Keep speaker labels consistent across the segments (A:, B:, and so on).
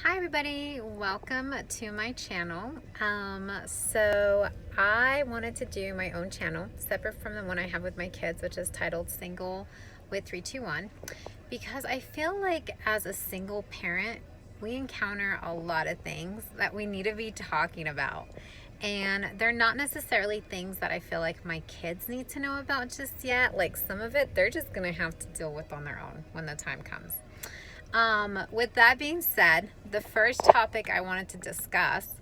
A: Hi everybody, welcome to my channel. So I wanted to do my own channel separate from the one I have with my kids, which is titled Single with 321, because I feel like as a single parent we encounter a lot of things that we need to be talking about, and they're not necessarily things that I feel like my kids need to know about just yet. Like, some of it they're just gonna have to deal with on their own when the time comes. With that being said, the first topic I wanted to discuss,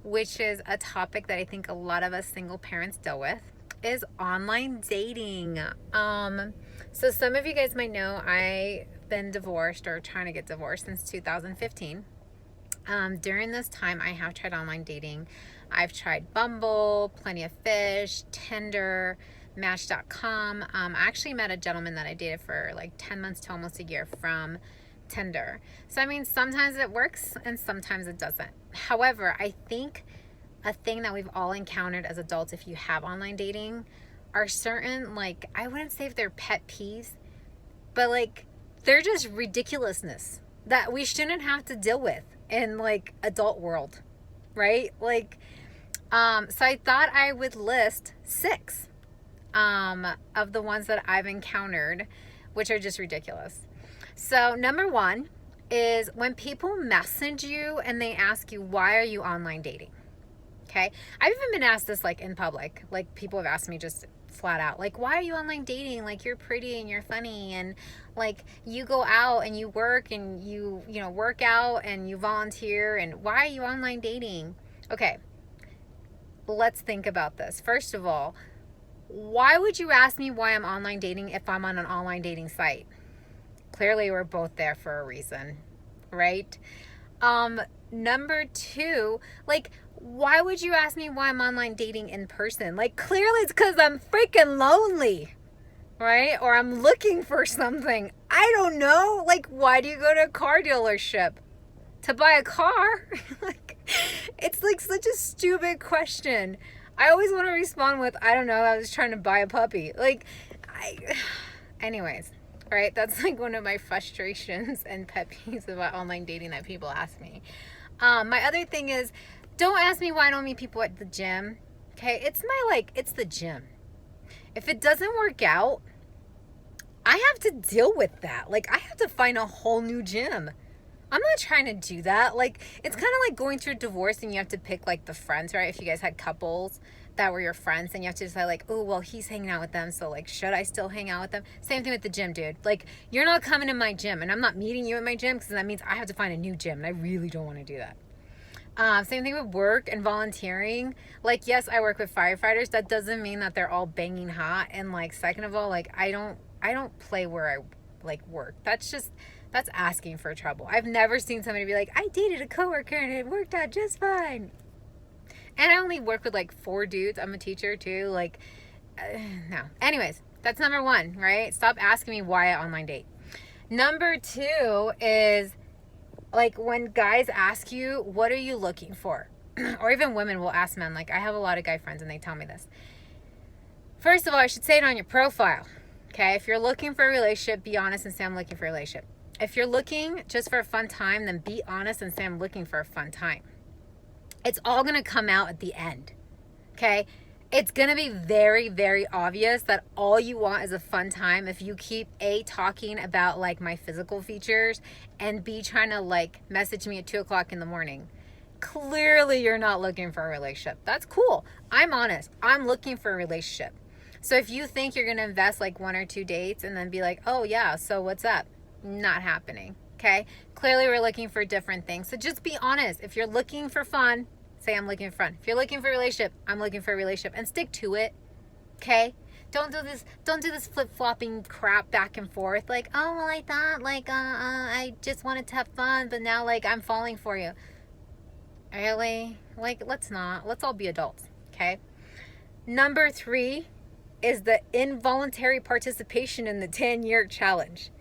A: which is a topic that I think a lot of us single parents deal with, is online dating. So some of you guys might know I've been divorced or trying to get divorced since 2015. During this time, I have tried online dating. I've tried Bumble, Plenty of Fish, Tinder, Match.com. I actually met a gentleman that I dated for like 10 months to almost a year from Tinder. So, I mean, sometimes it works and sometimes it doesn't. However, I think a thing that we've all encountered as adults, if you have online dating, are certain, like, I wouldn't say if they're pet peeves, but like, they're just ridiculousness that we shouldn't have to deal with in like adult world, right? Like, so I thought I would list six of the ones that I've encountered, which are just ridiculous. So number one is when people message you and they ask you, why are you online dating? Okay. I've even been asked this like in public. Like, people have asked me just flat out, like, why are you online dating? Like, you're pretty and you're funny, and like, you go out and you work and you work out and you volunteer, and why are you online dating? Okay. Let's think about this. First of all, why would you ask me why I'm online dating if I'm on an online dating site? Clearly, we're both there for a reason, right? Number two, like, why would you ask me why I'm online dating in person? Like, clearly it's because I'm freaking lonely, right? Or I'm looking for something. I don't know. Like, why do you go to a car dealership? To buy a car? Like, it's like such a stupid question. I always want to respond with, I don't know, I was trying to buy a puppy. Like, anyways, right? That's like one of my frustrations and pet peeves about online dating that people ask me. My other thing is, don't ask me why I don't meet people at the gym. Okay, it's the gym. If it doesn't work out, I have to deal with that. Like, I have to find a whole new gym. I'm not trying to do that. Like, it's kind of like going through a divorce and you have to pick like the friends, right? If you guys had couples that were your friends, and you have to decide like, oh, well, he's hanging out with them, so like, should I still hang out with them? Same thing with the gym, dude. Like, you're not coming to my gym and I'm not meeting you at my gym, because that means I have to find a new gym, and I really don't want to do that. Same thing with work and volunteering. Like, yes, I work with firefighters. That doesn't mean that they're all banging hot. And like, second of all, like, I don't play where I like work. That's asking for trouble. I've never seen somebody be like, I dated a coworker and it worked out just fine. And I only work with like 4 dudes. I'm a teacher too. Like, no. Anyways, that's number one, right? Stop asking me why I online date. Number two is, like, when guys ask you, what are you looking for? Or even women will ask men. Like, I have a lot of guy friends and they tell me this. First of all, I should say it on your profile. Okay? If you're looking for a relationship, be honest and say I'm looking for a relationship. If you're looking just for a fun time, then be honest and say I'm looking for a fun time. It's all going to come out at the end. Okay? It's going to be very, very obvious that all you want is a fun time if you keep A, talking about like my physical features, and B, trying to like message me at 2:00 in the morning. Clearly you're not looking for a relationship. That's cool. I'm honest. I'm looking for a relationship. So if you think you're going to invest like 1 or 2 dates and then be like, oh yeah, so what's up? Not happening. Okay? Clearly we're looking for different things. So just be honest. If you're looking for fun, say I'm looking for fun. If you're looking for a relationship, I'm looking for a relationship, and stick to it. Okay? Don't do this flip-flopping crap back and forth. Like, oh, well, I thought like I just wanted to have fun, but now like I'm falling for you. Really? Like, let's all be adults. Okay? Number 3 is the involuntary participation in the 10-year challenge.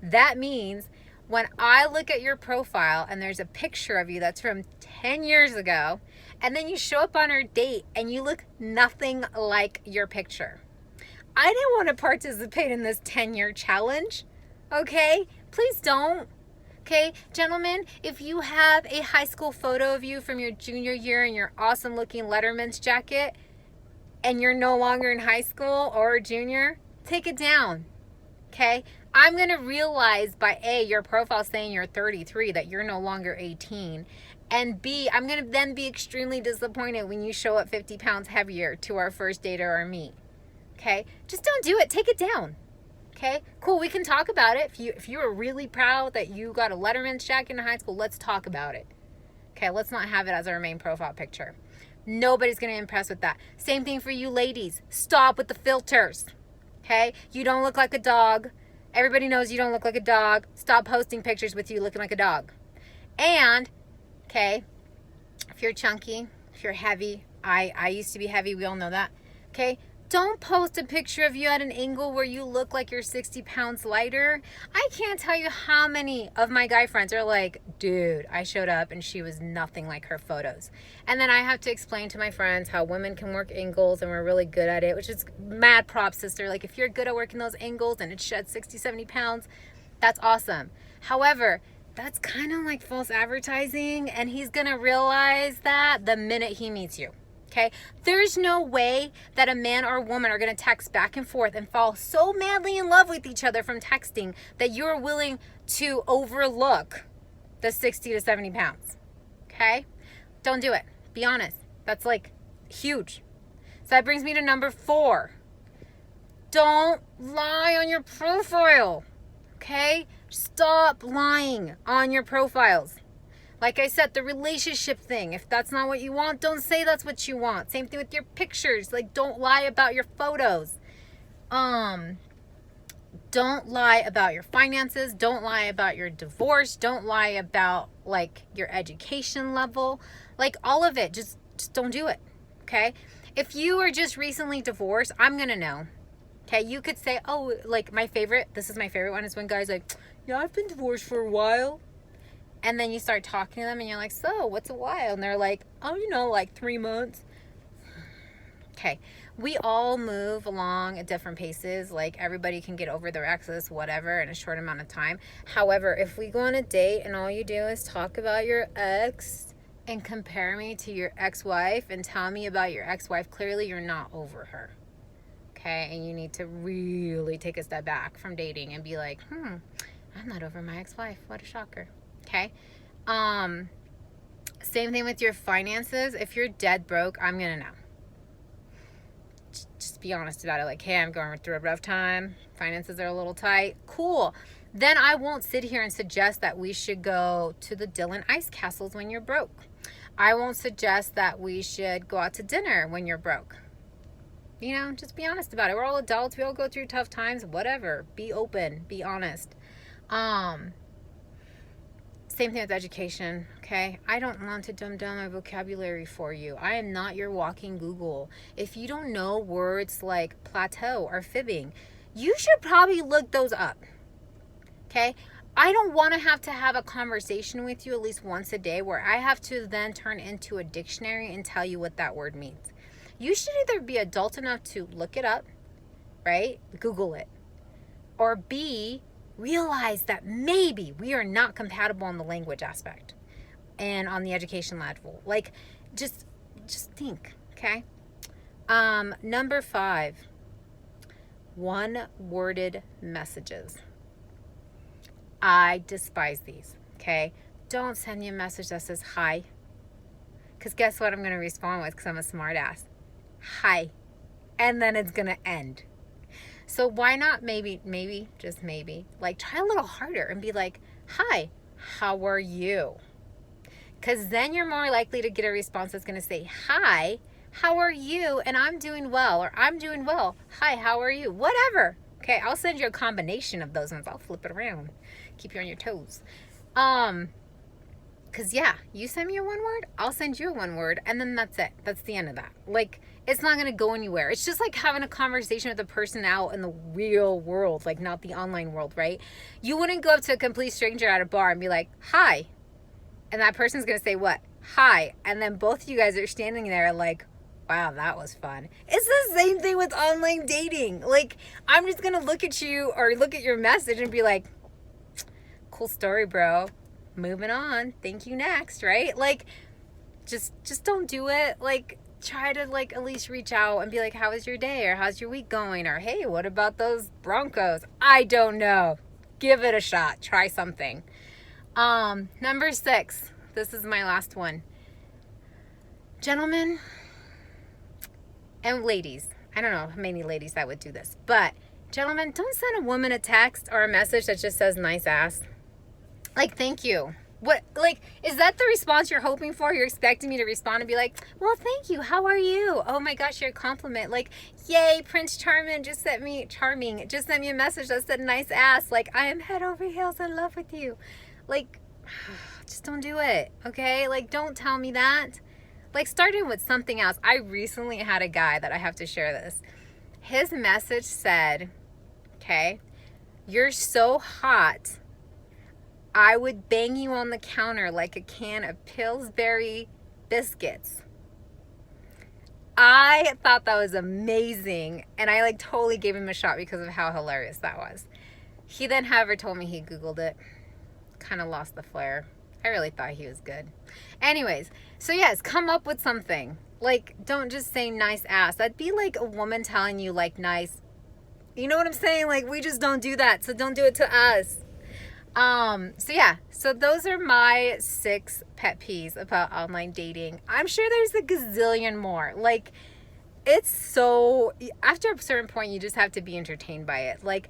A: That means when I look at your profile and there's a picture of you that's from 10 years ago, and then you show up on our date and you look nothing like your picture, I didn't want to participate in this 10-year challenge. Okay? Please don't. Okay, gentlemen, if you have a high school photo of you from your junior year in your awesome looking Letterman's jacket and you're no longer in high school or junior, take it down. Okay, I'm going to realize by A, your profile saying you're 33, that you're no longer 18. And B, I'm going to then be extremely disappointed when you show up 50 pounds heavier to our first date or our meet. Okay, just don't do it. Take it down. Okay, cool. We can talk about it. If you are really proud that you got a Letterman's jacket in high school, let's talk about it. Okay, let's not have it as our main profile picture. Nobody's going to impress with that. Same thing for you ladies. Stop with the filters. Okay, you don't look like a dog. Everybody knows you don't look like a dog. Stop posting pictures with you looking like a dog. And, okay, if you're chunky, if you're heavy, I used to be heavy. We all know that. Okay, don't post a picture of you at an angle where you look like you're 60 pounds lighter. I can't tell you how many of my guy friends are like, dude, I showed up and she was nothing like her photos. And then I have to explain to my friends how women can work angles and we're really good at it, which is mad props, sister. Like if you're good at working those angles and it sheds 60, 70 pounds, that's awesome. However, that's kind of like false advertising, and he's going to realize that the minute he meets you. Okay, there's no way that a man or a woman are going to text back and forth and fall so madly in love with each other from texting that you're willing to overlook the 60 to 70 pounds. Okay, don't do it. Be honest. That's like huge. So that brings me to number 4. Don't lie on your profile. Okay, stop lying on your profiles. Like I said, the relationship thing, if that's not what you want, don't say that's what you want. Same thing with your pictures. Like, don't lie about your photos. Don't lie about your finances. Don't lie about your divorce. Don't lie about, like, your education level. Like, all of it. Just don't do it, okay? If you are just recently divorced, I'm going to know. Okay, you could say, oh, like, this is my favorite one, is when guys like, yeah, I've been divorced for a while. And then you start talking to them and you're like, so what's a while? And they're like, oh, like 3 months. Okay. We all move along at different paces. Like everybody can get over their exes, whatever, in a short amount of time. However, if we go on a date and all you do is talk about your ex and compare me to your ex-wife and tell me about your ex-wife, clearly you're not over her. Okay. And you need to really take a step back from dating and be like, I'm not over my ex-wife. What a shocker. Okay. Same thing with your finances. If you're dead broke, I'm going to know. Just be honest about it. Like, hey, I'm going through a rough time. Finances are a little tight. Cool. Then I won't sit here and suggest that we should go to the Dylan Ice Castles when you're broke. I won't suggest that we should go out to dinner when you're broke. Just be honest about it. We're all adults. We all go through tough times. Whatever. Be open. Be honest. Same thing with education, okay? I don't want to dumb down my vocabulary for you. I am not your walking Google. If you don't know words like plateau or fibbing, you should probably look those up, okay? I don't want to have a conversation with you at least once a day where I have to then turn into a dictionary and tell you what that word means. You should either be adult enough to look it up, right? Google it. Or B, realize that maybe we are not compatible on the language aspect and on the education level. Like, just think, okay? Number 5, one-worded messages. I despise these, okay? Don't send me a message that says hi, because guess what I'm going to respond with, because I'm a smart ass? Hi. And then it's going to end. So why not maybe, just maybe, like try a little harder and be like, hi, how are you? Because then you're more likely to get a response that's going to say, hi, how are you? And I'm doing well, or I'm doing well. Hi, how are you? Whatever. Okay, I'll send you a combination of those ones. I'll flip it around. Keep you on your toes. Because yeah, you send me a one word, I'll send you a one word, and then that's it. That's the end of that. Like, it's not going to go anywhere. It's just like having a conversation with a person out in the real world, like not the online world, right? You wouldn't go up to a complete stranger at a bar and be like, hi. And that person's going to say what? Hi. And then both of you guys are standing there like, wow, that was fun. It's the same thing with online dating. Like, I'm just going to look at you or look at your message and be like, cool story, bro. Moving on. Thank you, next, right? Like, just don't do it. Like, try to, like, at least reach out and be like, how was your day? Or how's your week going? Or, hey, what about those Broncos? I don't know. Give it a shot. Try something. Number 6. This is my last one. Gentlemen and ladies. I don't know how many ladies that would do this. But, gentlemen, don't send a woman a text or a message that just says nice ass. Like, thank you. What, like, is that the response you're hoping for? You're expecting me to respond and be like, well, thank you. How are you? Oh my gosh, you're a compliment. Like, yay, Prince Charming just sent me a message that said nice ass. Like, I am head over heels in love with you. Like, just don't do it. Okay? Like, don't tell me that. Like, starting with something else. I recently had a guy that I have to share this. His message said, okay, you're so hot, I would bang you on the counter like a can of Pillsbury biscuits. I thought that was amazing, and I like totally gave him a shot because of how hilarious that was. He then, however, told me he Googled it. Kind of lost the flair. I really thought he was good. Anyways, so yes, come up with something. Like, don't just say nice ass. That'd be like a woman telling you, like, nice. You know what I'm saying? Like, we just don't do that, so don't do it to us. So yeah, so those are my 6 pet peeves about online dating. I'm sure there's a gazillion more. Like, it's so, after a certain point, you just have to be entertained by it. Like,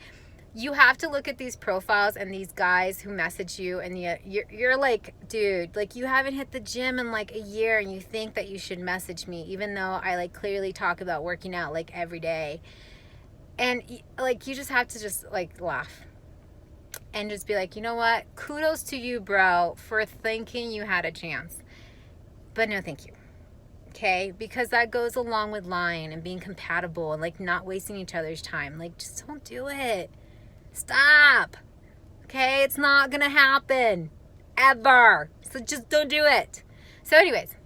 A: you have to look at these profiles and these guys who message you, and you're like, dude, like, you haven't hit the gym in like a year and you think that you should message me, even though I like clearly talk about working out like every day. And like, you just have to just like laugh and just be like, you know what? Kudos to you, bro, for thinking you had a chance. But no, thank you. Okay? Because that goes along with lying and being compatible and like not wasting each other's time. Like, just don't do it. Stop. Okay? It's not gonna happen. Ever. So just don't do it. So anyways,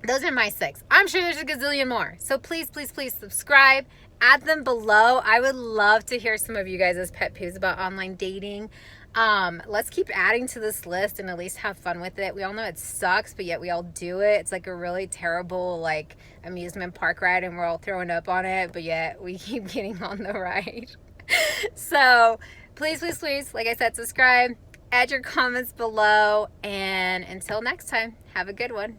A: those are my 6. I'm sure there's a gazillion more. So please, please, please subscribe. Add them below. I would love to hear some of you guys' pet peeves about online dating. Let's keep adding to this list and at least have fun with it. We all know it sucks, but yet we all do it. It's like a really terrible, like, amusement park ride, and we're all throwing up on it, but yet we keep getting on the ride. So please, please, please, like I said, subscribe, add your comments below, and until next time, have a good one.